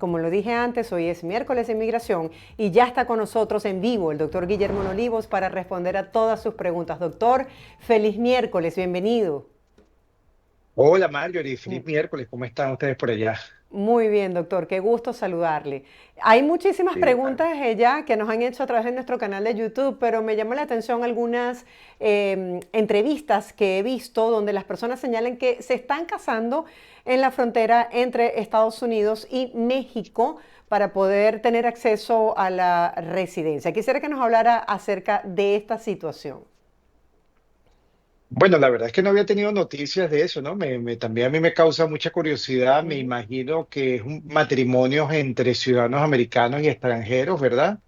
Como lo dije antes, hoy es miércoles de inmigración y ya está con nosotros en vivo el doctor Guillermo Olivos para responder a todas sus preguntas. Doctor, feliz miércoles, bienvenido. Hola Marjorie, feliz miércoles, ¿cómo están ustedes por allá? Muy bien, doctor, qué gusto saludarle. Hay muchísimas Igual. preguntas ya que nos han hecho a través de nuestro canal de YouTube, pero me llama la atención algunas entrevistas que he visto donde las personas señalan que se están casando en la frontera entre Estados Unidos y México para poder tener acceso a la residencia. Quisiera que nos hablara acerca de esta situación. Bueno, la verdad es que no había tenido noticias de eso, ¿no? También a mí me causa mucha curiosidad, me Ujú. imagino que es un matrimonio entre ciudadanos americanos y extranjeros, ¿verdad?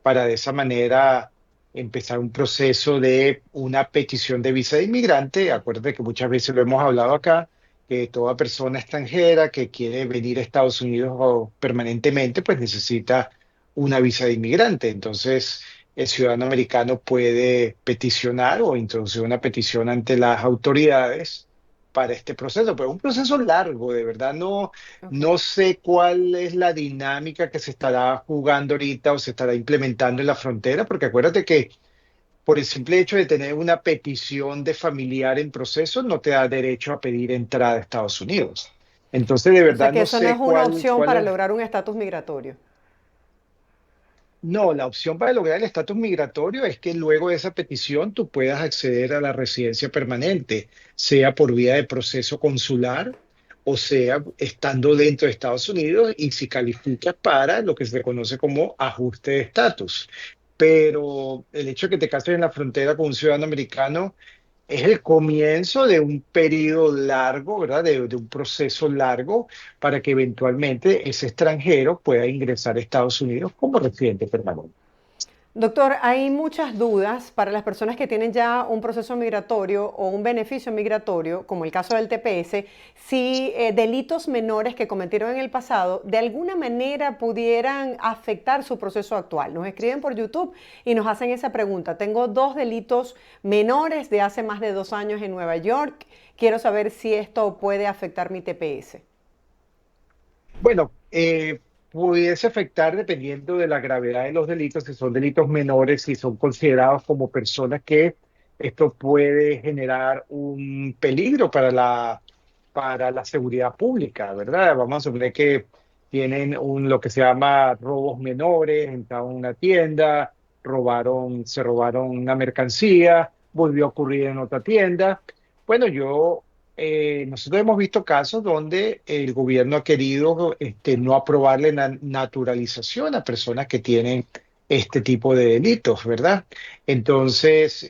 Para de esa manera empezar un proceso de una petición de visa de inmigrante. Acuérdate que muchas veces lo hemos hablado acá, que toda persona extranjera que quiere venir a Estados Unidos o permanentemente, pues necesita una visa de inmigrante. Entonces, el ciudadano americano puede peticionar o introducir una petición ante las autoridades para este proceso, pero es un proceso largo, de verdad Ok. no sé cuál es la dinámica que se estará jugando ahorita o se estará implementando en la frontera, porque acuérdate que por el simple hecho de tener una petición de familiar en proceso no te da derecho a pedir entrada a Estados Unidos. Entonces, de O sea verdad que no eso no es sé una opción cuál para es. lograr un estatus migratorio. No, la opción para lograr el estatus migratorio es que luego de esa petición tú puedas acceder a la residencia permanente, sea por vía de proceso consular o sea estando dentro de Estados Unidos y si calificas para lo que se conoce como ajuste de estatus. Pero el hecho de que te cases en la frontera con un ciudadano americano es el comienzo de un periodo largo, ¿verdad? De un proceso largo para que eventualmente ese extranjero pueda ingresar a Estados Unidos como residente permanente. Doctor, hay muchas dudas para las personas que tienen ya un proceso migratorio o un beneficio migratorio, como el caso del TPS, si delitos menores que cometieron en el pasado de alguna manera pudieran afectar su proceso actual. Nos escriben por YouTube y nos hacen esa pregunta. Tengo dos delitos menores de hace más de 2 años en Nueva York. Quiero saber si esto puede afectar mi TPS. Bueno, pudiese afectar dependiendo de la gravedad de los delitos, si son delitos menores, si son considerados como personas que esto puede generar un peligro para la seguridad pública, ¿verdad? Vamos a suponer que tienen lo que se llama robos menores, entraron a una tienda, se robaron una mercancía, volvió a ocurrir en otra tienda. Bueno, nosotros hemos visto casos donde el gobierno ha querido no aprobarle la naturalización a personas que tienen este tipo de delitos, ¿verdad? Entonces,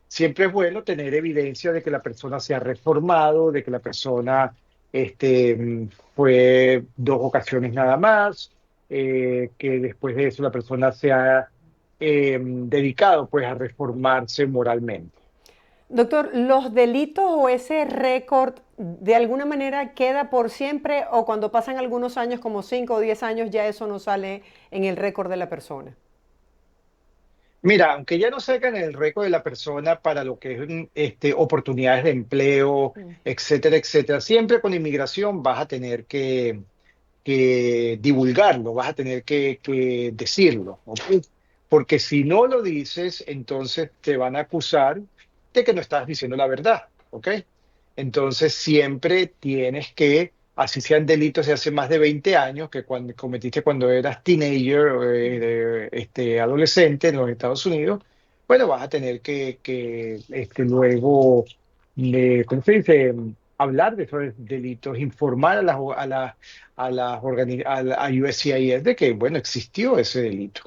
siempre es bueno tener evidencia de que la persona se ha reformado, de que la persona fue 2 ocasiones nada más, que después de eso la persona se ha dedicado pues a reformarse moralmente. Doctor, ¿los delitos o ese récord de alguna manera queda por siempre o cuando pasan algunos años, como 5 o 10 años, ya eso no sale en el récord de la persona? Mira, aunque ya no sacan el récord de la persona para lo que es oportunidades de empleo, etcétera, etcétera, siempre con inmigración vas a tener que divulgarlo, vas a tener que decirlo, ¿ok? Porque si no lo dices, entonces te van a acusar de que no estás diciendo la verdad, ¿ok? Entonces siempre tienes que, así sean delitos de hace más de 20 años, que cuando cometiste cuando eras teenager, adolescente en los Estados Unidos, bueno, vas a tener que luego, ¿cómo se dice? Hablar de esos delitos, informar a USCIS de que, bueno, existió ese delito.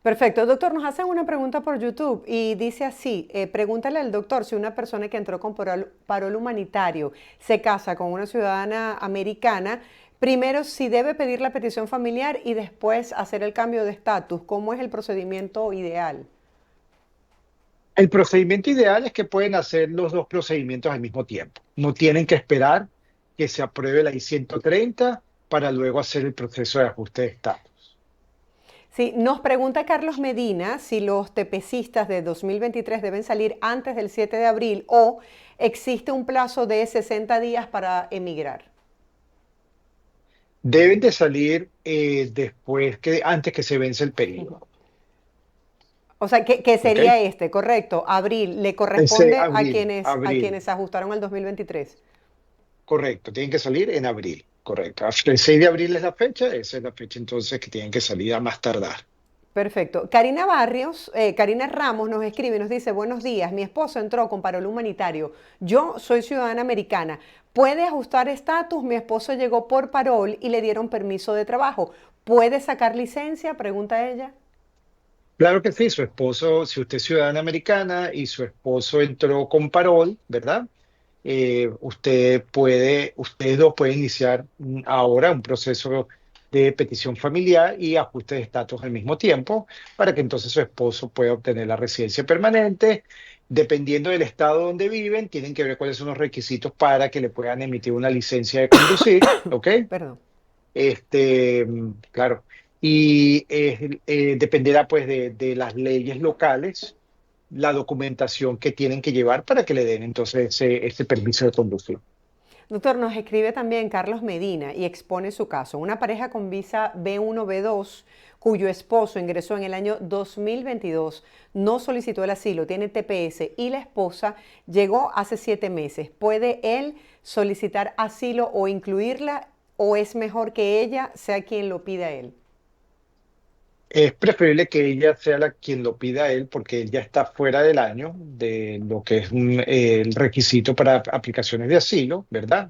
Perfecto. Doctor, nos hacen una pregunta por YouTube y dice así, pregúntale al doctor si una persona que entró con parol humanitario se casa con una ciudadana americana, primero si debe pedir la petición familiar y después hacer el cambio de estatus. ¿Cómo es el procedimiento ideal? El procedimiento ideal es que pueden hacer los dos procedimientos al mismo tiempo. No tienen que esperar que se apruebe la I-130 para luego hacer el proceso de ajuste de estatus. Sí, nos pregunta Carlos Medina si los tepecistas de 2023 deben salir antes del 7 de abril o existe un plazo de 60 días para emigrar. Deben de salir antes que se vence el Ujú. periodo, O sea, que ¿ok? sería este, correcto. Abril le Ese corresponde abril, a abril, quienes ajustaron al 2023. correcto, tienen que salir en abril, correcto. Hasta el 6 de abril es la fecha, esa es la fecha entonces que tienen que salir a más tardar. Perfecto. Karina Ramos nos escribe y nos dice, buenos días, mi esposo entró con parol humanitario. Yo soy ciudadana americana. ¿Puede ajustar estatus? Mi esposo llegó por parol y le dieron permiso de trabajo. ¿Puede sacar licencia? Pregunta ella. Claro que sí, su esposo, si usted es ciudadana americana y su esposo entró con parol, ¿verdad? Ustedes dos pueden iniciar ahora un proceso de petición familiar y ajuste de estatus al mismo tiempo para que entonces su esposo pueda obtener la residencia permanente. Dependiendo del estado donde viven, tienen que ver cuáles son los requisitos para que le puedan emitir una licencia de conducir, ¿ok? Perdón. Claro. Y dependerá pues de las leyes locales, la documentación que tienen que llevar para que le den entonces ese permiso de conducir. Doctor, nos escribe también Carlos Medina y expone su caso. Una pareja con visa B1, B2, cuyo esposo ingresó en el año 2022, no solicitó el asilo, tiene TPS y la esposa llegó hace 7 meses. ¿Puede él solicitar asilo o incluirla o es mejor que ella sea quien lo pida a él? Es preferible que ella sea la quien lo pida a él porque él ya está fuera del año de lo que es el requisito para aplicaciones de asilo, ¿verdad?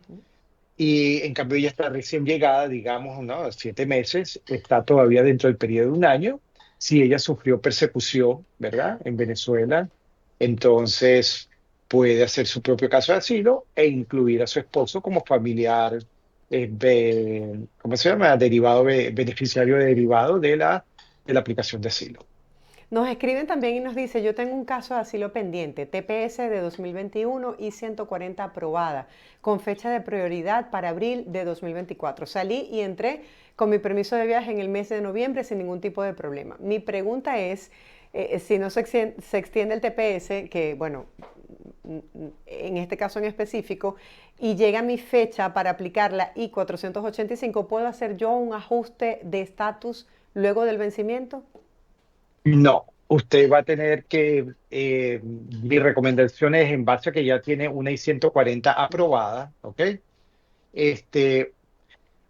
Y en cambio ella está recién llegada, digamos, ¿no? 7 meses, está todavía dentro del periodo de un año. Si ella sufrió persecución, ¿verdad? En Venezuela, entonces puede hacer su propio caso de asilo e incluir a su esposo como familiar, ¿cómo se llama? Beneficiario derivado de la aplicación de asilo. Nos escriben también y nos dice, yo tengo un caso de asilo pendiente, TPS de 2021 y 140 aprobada, con fecha de prioridad para abril de 2024. Salí y entré con mi permiso de viaje en el mes de noviembre sin ningún tipo de problema. Mi pregunta es, si no se extiende el TPS, que bueno, en este caso en específico, y llega mi fecha para aplicar la I-485, ¿puedo hacer yo un ajuste de estatus luego del vencimiento? No, usted va a tener que, mi recomendación es en base a que ya tiene una I-140 aprobada, ¿ok? Este,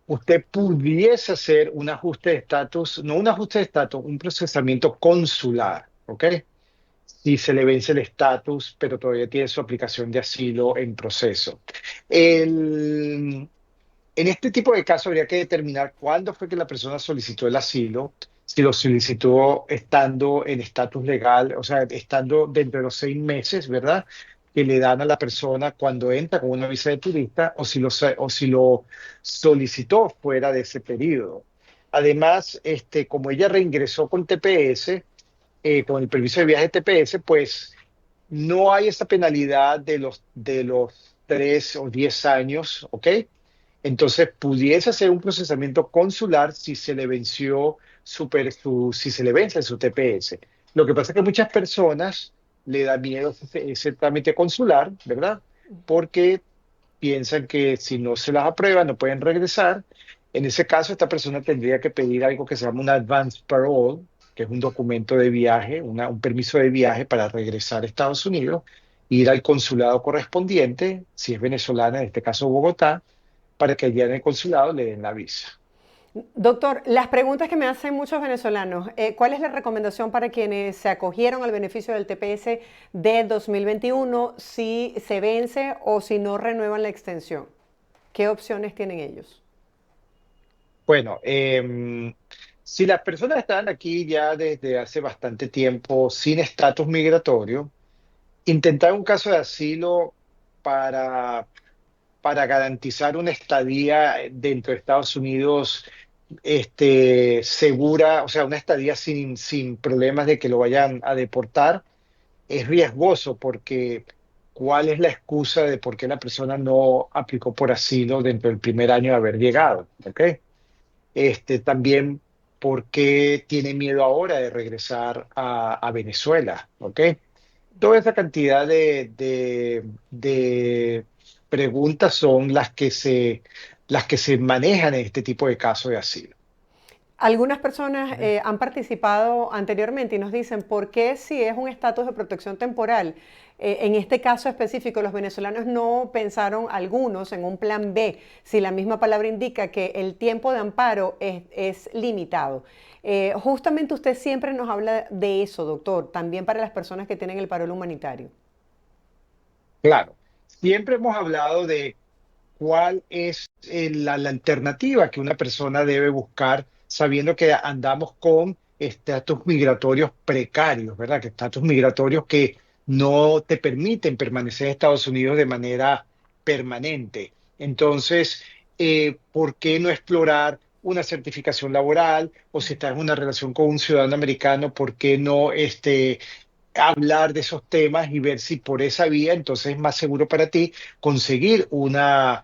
usted pudiese hacer un ajuste de estatus, no un ajuste de estatus, un procesamiento consular, ¿ok? Si se le vence el estatus, pero todavía tiene su aplicación de asilo en proceso. El, en este tipo de casos habría que determinar cuándo fue que la persona solicitó el asilo, si lo solicitó estando en estatus legal, o sea, estando dentro de los 6 meses, ¿verdad? Que le dan a la persona cuando entra con una visa de turista, o si lo solicitó fuera de ese periodo. Además, como ella reingresó con TPS, con el permiso de viaje TPS, pues no hay esa penalidad de los 3 o 10 años, ¿ok? Entonces, pudiese hacer un procesamiento consular si se le venció si se le vence su TPS. Lo que pasa es que muchas personas le da miedo ese trámite consular, ¿verdad? Porque piensan que si no se las aprueba no pueden regresar. En ese caso, esta persona tendría que pedir algo que se llama un advance parole, que es un documento de viaje, un permiso de viaje para regresar a Estados Unidos, ir al consulado correspondiente, si es venezolana, en este caso Bogotá, para que allá en el consulado le den la visa. Doctor, las preguntas que me hacen muchos venezolanos, ¿cuál es la recomendación para quienes se acogieron al beneficio del TPS de 2021 si se vence o si no renuevan la extensión? ¿Qué opciones tienen ellos? Bueno, si las personas están aquí ya desde hace bastante tiempo sin estatus migratorio, intentar un caso de asilo para, para garantizar una estadía dentro de Estados Unidos segura, o sea, una estadía sin problemas de que lo vayan a deportar, es riesgoso porque ¿cuál es la excusa de por qué la persona no aplicó por asilo dentro del primer año de haber llegado? ¿Ok? También por qué tiene miedo ahora de regresar a Venezuela, ¿ok? Toda esa cantidad de preguntas son las que las que se manejan en este tipo de casos de asilo. Algunas personas han participado anteriormente y nos dicen por qué si es un estatus de protección temporal, en este caso específico los venezolanos no pensaron algunos en un plan B, si la misma palabra indica que el tiempo de amparo es limitado. Justamente usted siempre nos habla de eso, doctor, también para las personas que tienen el parol humanitario. Claro, siempre hemos hablado de cuál es la alternativa que una persona debe buscar sabiendo que andamos con estatus migratorios precarios, ¿verdad? Que estatus migratorios que no te permiten permanecer en Estados Unidos de manera permanente. Entonces, ¿por qué no explorar una certificación laboral? O si estás en una relación con un ciudadano americano, ¿por qué no hablar de esos temas y ver si por esa vía entonces es más seguro para ti conseguir una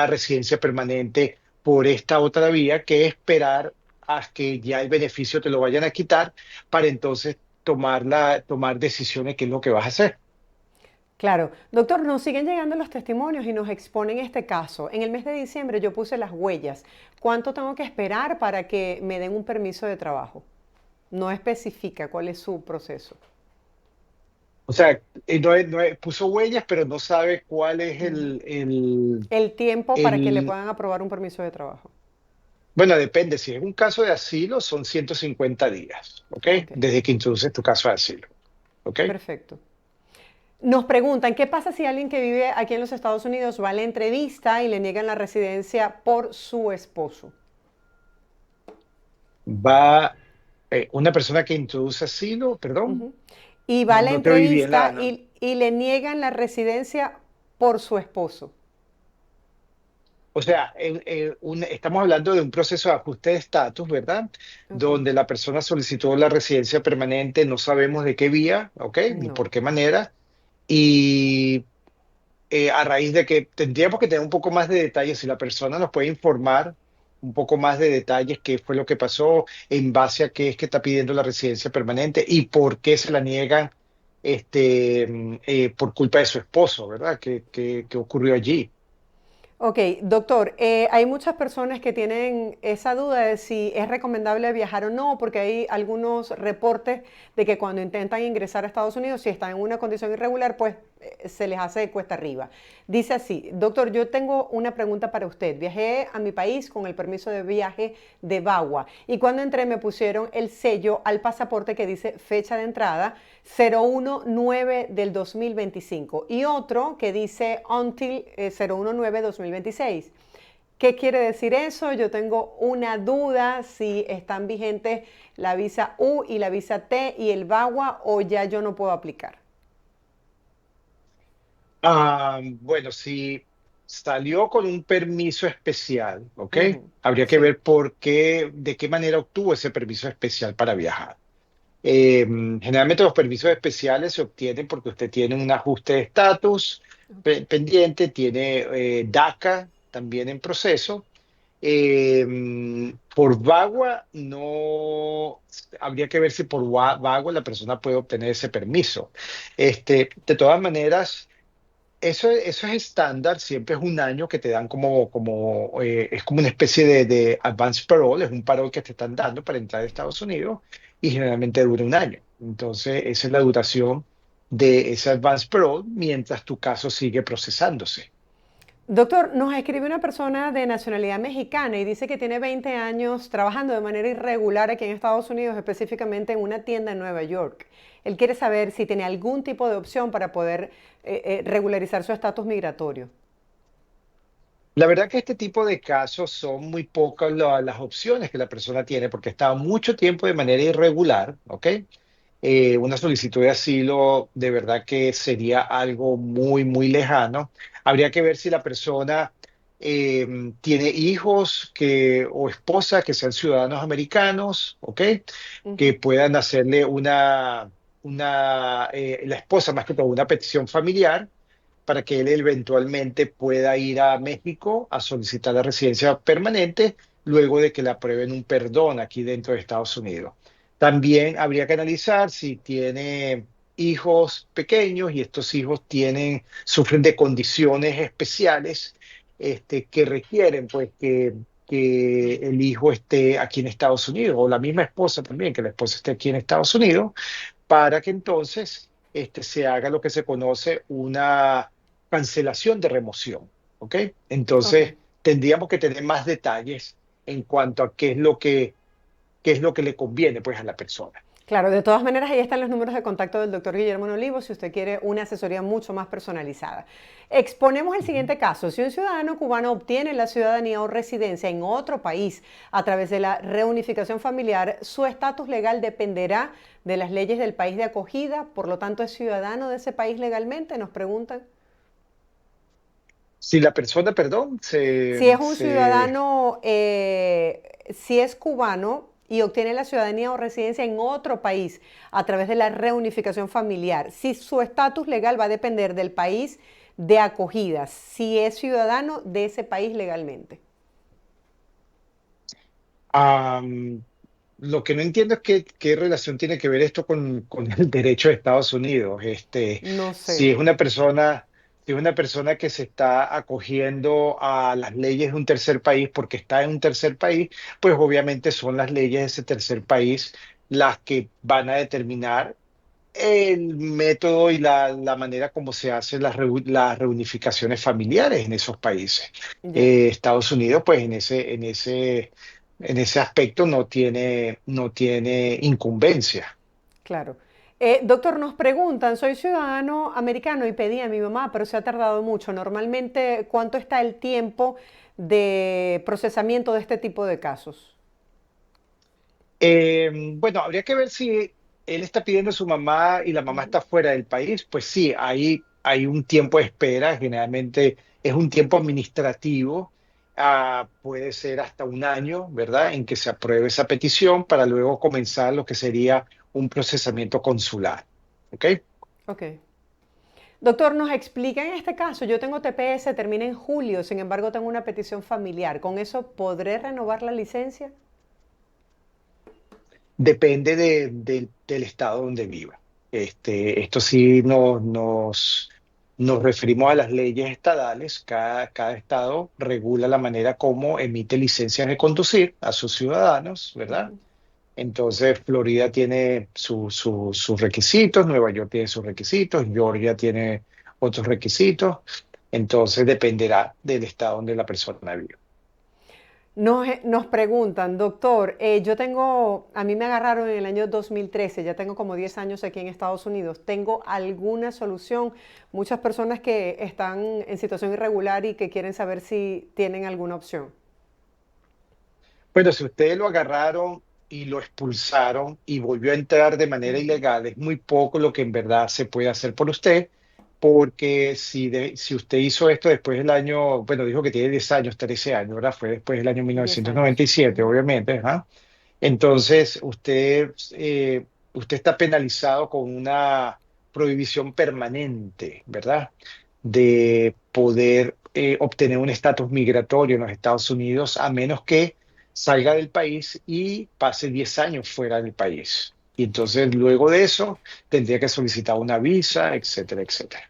residencia permanente por esta otra vía que esperar a que ya el beneficio te lo vayan a quitar para entonces tomar decisiones qué es lo que vas a hacer? Claro, doctor, nos siguen llegando los testimonios y nos exponen este caso. En el mes de diciembre yo puse las huellas. ¿Cuánto tengo que esperar para que me den un permiso de trabajo? No especifica cuál es su proceso. O sea, puso huellas, pero no sabe cuál es El tiempo para que le el... puedan aprobar un permiso de trabajo. Bueno, depende. Si es un caso de asilo, son 150 días, ¿ok? Ok, Desde que introduces tu caso de asilo, ¿ok? perfecto. Nos preguntan, ¿qué pasa si alguien que vive aquí en los Estados Unidos va a la entrevista y le niegan la residencia por su esposo? Va una persona que introduce asilo, perdón, Ujú. Y va a no, la no te oí bien entrevista y le niegan la residencia por su esposo. o sea, estamos hablando de un proceso de ajuste de estatus, ¿verdad? Ok, Donde la persona solicitó la residencia permanente, no sabemos de qué vía, ¿ok? Ni no. por qué manera. Y a raíz de que tendríamos que tener un poco más de detalles, si la persona nos puede informar un poco más de detalles, qué fue lo que pasó, en base a qué es que está pidiendo la residencia permanente y por qué se la niegan por culpa de su esposo, ¿verdad? ¿Qué ocurrió allí? Ok, doctor, hay muchas personas que tienen esa duda de si es recomendable viajar o no, porque hay algunos reportes de que cuando intentan ingresar a Estados Unidos, si están en una condición irregular, pues se les hace cuesta arriba. Dice así, doctor, yo tengo una pregunta para usted. Viajé a mi país con el permiso de viaje de VAWA y cuando entré me pusieron el sello al pasaporte que dice fecha de entrada 019 del 2025 y otro que dice until 019 2026. ¿Qué quiere decir eso? Yo tengo una duda si están vigentes la visa U y la visa T y el VAWA o ya yo no puedo aplicar. Bueno, si salió con un permiso especial, ¿ok? Ujú. Habría que Sí. ver por qué, de qué manera obtuvo ese permiso especial para viajar. Generalmente los permisos especiales se obtienen porque usted tiene un ajuste de estatus Ok. pendiente, tiene DACA también en proceso. Por VAWA no habría que ver si por VAWA la persona puede obtener ese permiso. De todas maneras, eso es estándar, siempre es un año que te dan es como una especie de advance parole, es un parole que te están dando para entrar a Estados Unidos y generalmente dura un año. Entonces, esa es la duración de ese advance parole mientras tu caso sigue procesándose. Doctor, nos escribe una persona de nacionalidad mexicana y dice que tiene 20 años trabajando de manera irregular aquí en Estados Unidos, específicamente en una tienda en Nueva York. Él quiere saber si tiene algún tipo de opción para poder regularizar su estatus migratorio. La verdad que este tipo de casos son muy pocas las opciones que la persona tiene porque está mucho tiempo de manera irregular, ¿ok? Una solicitud de asilo de verdad que sería algo muy, muy lejano. Habría que ver si la persona tiene hijos o esposas que sean ciudadanos americanos, ¿ok? Que Ujú. puedan hacerle la esposa más que todo, una petición familiar para que él eventualmente pueda ir a México a solicitar la residencia permanente luego de que le aprueben un perdón aquí dentro de Estados Unidos. También habría que analizar si tiene hijos pequeños y estos hijos sufren de condiciones especiales que requieren pues que el hijo esté aquí en Estados Unidos, o la misma esposa también, que la esposa esté aquí en Estados Unidos, para que entonces se haga lo que se conoce una cancelación de remoción. ¿Ok? Ok. Entonces, tendríamos que tener más detalles en cuanto a qué es lo que le conviene pues a la persona. Claro, de todas maneras, ahí están los números de contacto del doctor Guillermo Olivo si usted quiere una asesoría mucho más personalizada. Exponemos el Ujú. siguiente caso. Si un ciudadano cubano obtiene la ciudadanía o residencia en otro país a través de la reunificación familiar, su estatus legal dependerá de las leyes del país de acogida, por lo tanto es ciudadano de ese país legalmente, nos preguntan. Si la persona, perdón, Si es un ciudadano, si es cubano y obtiene la ciudadanía o residencia en otro país a través de la reunificación familiar, si su estatus legal va a depender del país de acogida, si es ciudadano de ese país legalmente. am, lo que no entiendo es qué relación tiene que ver esto con el derecho de Estados Unidos. No sé. Si es una persona, si es una persona que se está acogiendo a las leyes de un tercer país porque está en un tercer país, pues obviamente son las leyes de ese tercer país las que van a determinar el método y la manera como se hacen las reunificaciones familiares en esos países. Ya, Estados Unidos, pues en ese aspecto no tiene incumbencia. claro. Doctor, nos preguntan, soy ciudadano americano y pedí a mi mamá, pero se ha tardado mucho. Normalmente, ¿cuánto está el tiempo de procesamiento de este tipo de casos? Bueno, habría que ver si él está pidiendo a su mamá y la mamá está fuera del país. Pues sí, hay un tiempo de espera, generalmente es un tiempo administrativo, puede ser hasta un año, ¿verdad? En que se apruebe esa petición para luego comenzar lo que sería un procesamiento consular. ¿Ok? Ok. Doctor, nos explica en este caso, yo tengo TPS, termina en julio, sin embargo tengo una petición familiar. ¿Con eso podré renovar la licencia? Depende del estado donde viva. Esto sí nos referimos a las leyes estadales. Cada estado regula la manera como emite licencias de conducir a sus ciudadanos, ¿verdad? Entonces, Florida tiene sus requisitos, Nueva York tiene sus requisitos, Georgia tiene otros requisitos. Entonces, dependerá del estado donde la persona viva. Nos preguntan, doctor, a mí me agarraron en el año 2013, ya tengo como 10 años aquí en Estados Unidos, ¿tengo alguna solución? Muchas personas que están en situación irregular y que quieren saber si tienen alguna opción. Bueno, si ustedes lo agarraron y lo expulsaron y volvió a entrar de manera ilegal, es muy poco lo que en verdad se puede hacer por usted, porque si usted hizo esto después del año, bueno, dijo que tiene 10 años, 13 años, ¿verdad? Fue después del año mil 10 novecientos años. noventa y siete, obviamente, ¿ah? Entonces, usted está penalizado con una prohibición permanente, ¿verdad? De poder obtener un estatus migratorio en los Estados Unidos a menos que salga del país y pase 10 años fuera del país. Y entonces, luego de eso, tendría que solicitar una visa, etcétera, etcétera.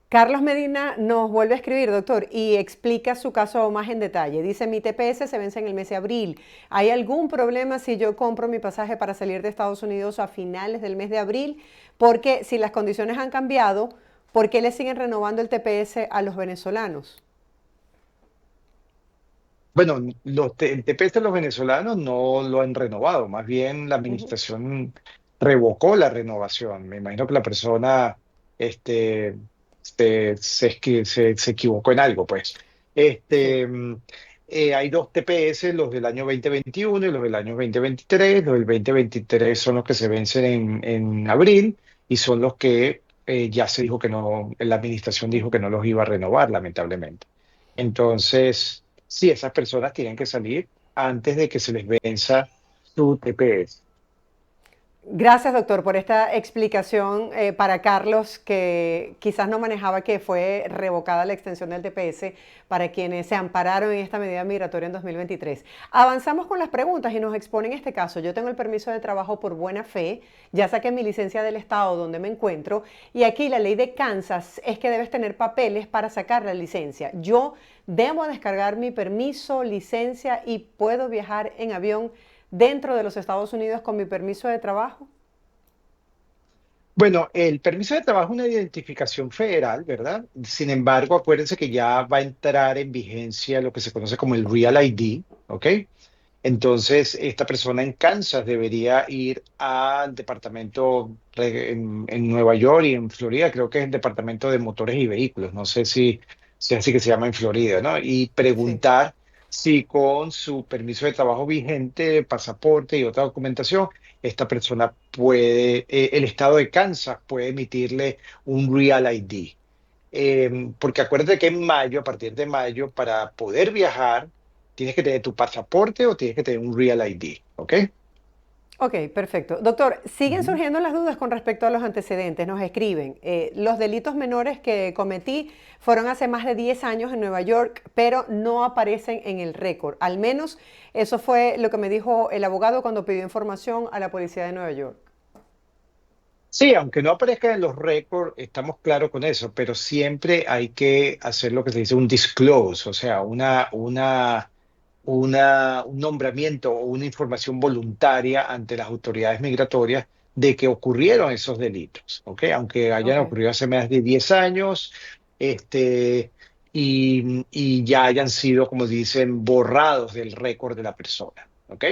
Carlos Medina nos vuelve a escribir, doctor, y explica su caso más en detalle. Dice, mi TPS se vence en el mes de abril. ¿Hay algún problema si yo compro mi pasaje para salir de Estados Unidos a finales del mes de abril? Porque si las condiciones han cambiado, ¿por qué le siguen renovando el TPS a los venezolanos? Bueno, el TPS de los venezolanos no lo han renovado, más bien la Ujú. administración revocó la renovación. Me imagino que la persona este, se equivocó en algo, pues. Sí. Este, mm, Hay dos TPS, los del año 2021 y los del año 2023. Los del 2023 son los que se vencen en abril y son los que ya se dijo que no, la administración dijo que no los iba a renovar, lamentablemente. Entonces, sí, esas personas tienen que salir antes de que se les venza su TPS. Gracias, doctor, por esta explicación para Carlos, que quizás no manejaba que fue revocada la extensión del TPS para quienes se ampararon en esta medida migratoria en 2023. Avanzamos con las preguntas y nos exponen este caso. Yo tengo el permiso de trabajo por buena fe, ya saqué mi licencia del estado donde me encuentro y aquí la ley de Kansas es que debes tener papeles para sacar la licencia. Yo ¿Debo descargar mi permiso, licencia y puedo viajar en avión dentro de los Estados Unidos con mi permiso de trabajo? Bueno, el permiso de trabajo es una identificación federal, ¿verdad? Sin embargo, acuérdense que ya va a entrar en vigencia lo que se conoce como el Real ID, ¿ok? Entonces, esta persona en Kansas debería ir al departamento en Nueva York y en Florida, creo que es el departamento de motores y vehículos, no sé si es así que se llama en Florida, ¿no? Y Sí. preguntar si con su permiso de trabajo vigente, pasaporte y otra documentación, esta persona puede, el estado de Kansas puede emitirle un Real ID. Porque acuérdate que en mayo, a partir de mayo, para poder viajar, tienes que tener tu pasaporte o tienes que tener un Real ID, ¿ok? Ok, perfecto. Doctor, siguen Ujú. surgiendo las dudas con respecto a los antecedentes. Nos escriben, los delitos menores que cometí fueron hace más de 10 años en Nueva York, pero no aparecen en el récord. Al menos eso fue lo que me dijo el abogado cuando pidió información a la policía de Nueva York. Sí, aunque no aparezca en los récords, estamos claros con eso, pero siempre hay que hacer lo que se dice un disclose, o sea, un nombramiento o una información voluntaria ante las autoridades migratorias de que ocurrieron esos delitos, ¿ok? Aunque hayan Ok, ocurrido hace más de 10 años, este, y ya hayan sido, como dicen, borrados del récord de la persona, ¿ok?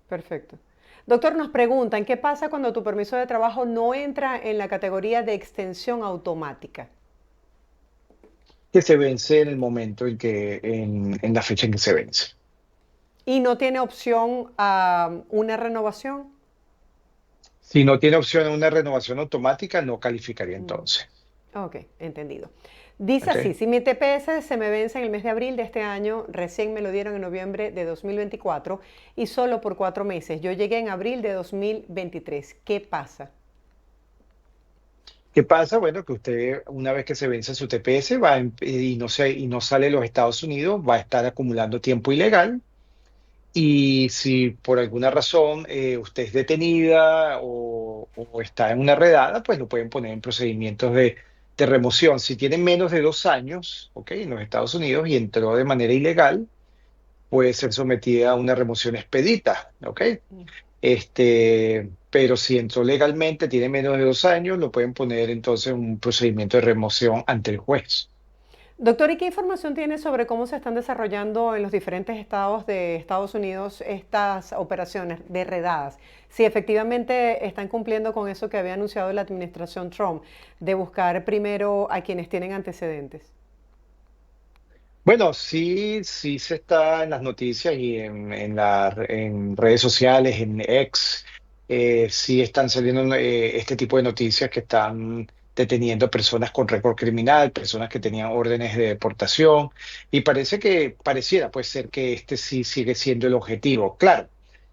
perfecto. Doctor, nos preguntan, ¿qué pasa cuando tu permiso de trabajo no entra en la categoría de extensión automática? Que se vence en el momento en en la fecha en que se vence. Y no tiene opción a una renovación. Si no tiene opción a una renovación automática, no calificaría entonces. Ok, entendido. Dice ¿Ok? así, si mi TPS se me vence en el mes de abril de este año, recién me lo dieron en noviembre de 2024 y solo por 4 meses. Yo llegué en abril de 2023. ¿Qué pasa? ¿Qué pasa? Bueno, que usted, una vez que se vence su TPS y no sale de los Estados Unidos, va a estar acumulando tiempo ilegal. Y si por alguna razón usted es detenida o está en una redada, pues lo pueden poner en procedimientos de remoción. Si tiene menos de 2 años, ¿ok? En los Estados Unidos y entró de manera ilegal, puede ser sometida a una remoción expedita, ¿ok? Pero si entró legalmente, tiene menos de 2 años, lo pueden poner entonces en un procedimiento de remoción ante el juez. Doctor, ¿y qué información tiene sobre cómo se están desarrollando en los diferentes estados de Estados Unidos estas operaciones de redadas? Si efectivamente están cumpliendo con eso que había anunciado la administración Trump, de buscar primero a quienes tienen antecedentes. Bueno, sí se está en las noticias y en redes sociales, en X, sí están saliendo este tipo de noticias que están deteniendo personas con récord criminal, personas que tenían órdenes de deportación, y pareciera pues ser que este sí sigue siendo el objetivo. Claro,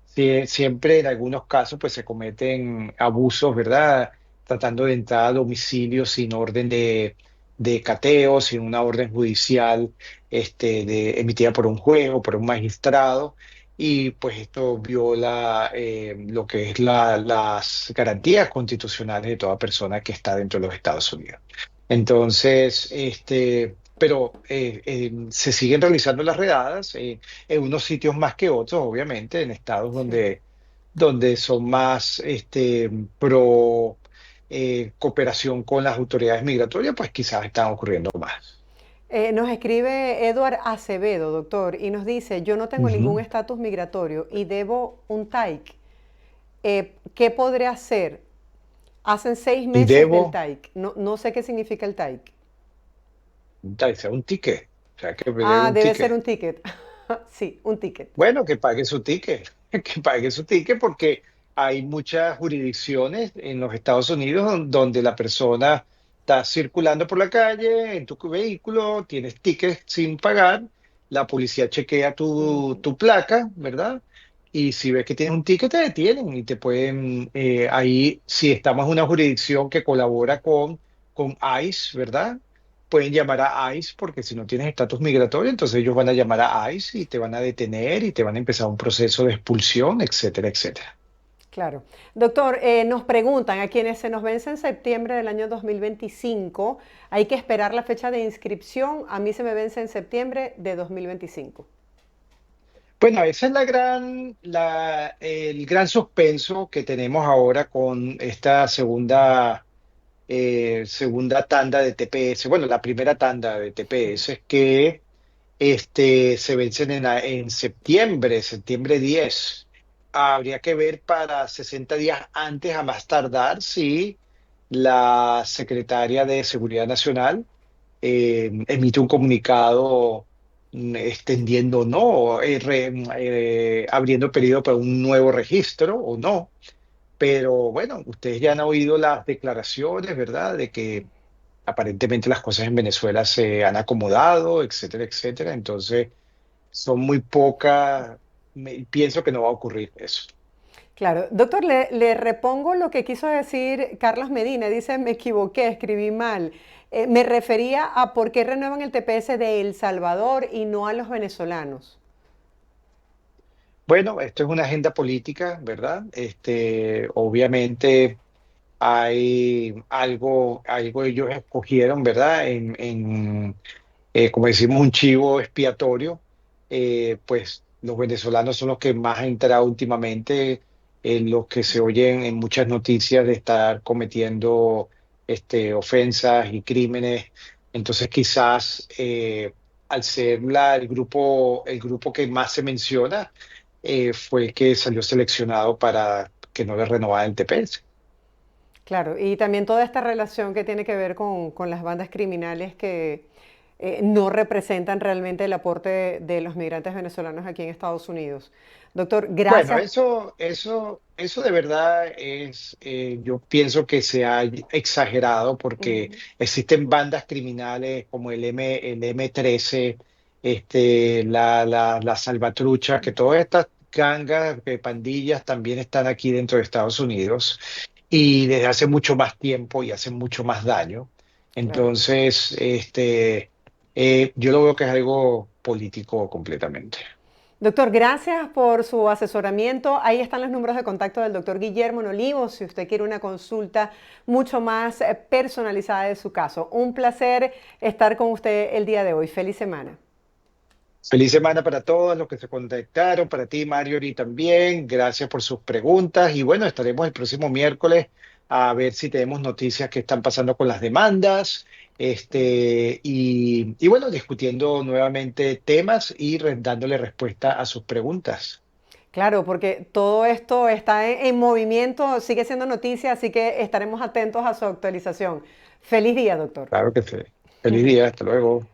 siempre en algunos casos pues se cometen abusos, ¿verdad? Tratando de entrar a domicilio sin orden de cateo, sin una orden judicial emitida por un juez o por un magistrado, y pues esto viola lo que es las garantías constitucionales de toda persona que está dentro de los Estados Unidos. Entonces, pero se siguen realizando las redadas en unos sitios más que otros, obviamente, en estados Sí. donde son más pro cooperación con las autoridades migratorias, pues quizás están ocurriendo más. Nos escribe Eduard Acevedo, doctor, y nos dice, yo no tengo ningún Ujú. estatus migratorio y debo un TAIC. ¿Qué podré hacer? Hacen 6 meses del Debo TAIC. No, no sé qué significa el TAIC. sea un ticket, o sea, que me debe Ah, un debe ser ticket. un ticket. Sí, un ticket. Bueno, que pague su ticket, que pague su ticket porque hay muchas jurisdicciones en los Estados Unidos donde la persona está circulando por la calle en tu vehículo, tienes tickets sin pagar, la policía chequea tu placa, ¿verdad? Y si ves que tienes un ticket, te detienen y te pueden, ahí, si estamos en una jurisdicción que colabora con ICE, ¿verdad? Pueden llamar a ICE porque si no tienes estatus migratorio, entonces ellos van a llamar a ICE y te van a detener y te van a empezar un proceso de expulsión, etcétera, etcétera. Claro. Doctor, nos preguntan, a quienes se nos vence en septiembre del año 2025, ¿hay que esperar la fecha de inscripción? A mí se me vence en septiembre de 2025. Bueno, esa es el gran suspenso que tenemos ahora con esta segunda tanda de TPS. Bueno, la primera tanda de TPS que se vencen en septiembre 10. Habría que ver para 60 días antes, a más tardar, si la secretaria de Seguridad Nacional emite un comunicado extendiendo o no, abriendo periodo para un nuevo registro o no. Pero bueno, ustedes ya han oído las declaraciones, ¿verdad? De que aparentemente las cosas en Venezuela se han acomodado, etcétera, etcétera. Entonces, son muy pocas. Pienso que no va a ocurrir eso. Claro, doctor, le repongo lo que quiso decir Carlos Medina. Dice, me equivoqué, escribí mal. Me refería a por qué renuevan el TPS de El Salvador y no a los venezolanos. Bueno, esto es una agenda política, ¿verdad? Obviamente hay algo ellos escogieron, ¿verdad? Como decimos, un chivo expiatorio. Pues los venezolanos son los que más han entrado últimamente, en los que se oyen en muchas noticias de estar cometiendo ofensas y crímenes. Entonces, quizás al ser el grupo que más se menciona, fue el que salió seleccionado para que no le renovaran el TPS. Claro, y también toda esta relación que tiene que ver con las bandas criminales que no representan realmente el aporte de los migrantes venezolanos aquí en Estados Unidos. Doctor, Bueno, gracias. eso de verdad yo pienso que se ha exagerado porque Ujú. existen bandas criminales como el M13, la Salvatrucha, que todas estas gangas, pandillas también están aquí dentro de Estados Unidos y desde hace mucho más tiempo y hacen mucho más daño. Claro. Entonces, yo lo veo que es algo político completamente. Doctor, gracias por su asesoramiento. Ahí están los números de contacto del doctor Guillermo Nolivo si usted quiere una consulta mucho más personalizada de su caso. Un placer estar con usted el día de hoy. Feliz semana. Feliz semana para todos los que se conectaron, para ti, Marjorie, también. Gracias por sus preguntas. Y bueno, estaremos el próximo miércoles a ver si tenemos noticias que están pasando con las demandas. Y bueno, discutiendo nuevamente temas y dándole respuesta a sus preguntas. Claro, porque todo esto está en movimiento, sigue siendo noticia, así que estaremos atentos a su actualización. Feliz día, doctor. Claro que sí. Feliz día, hasta luego.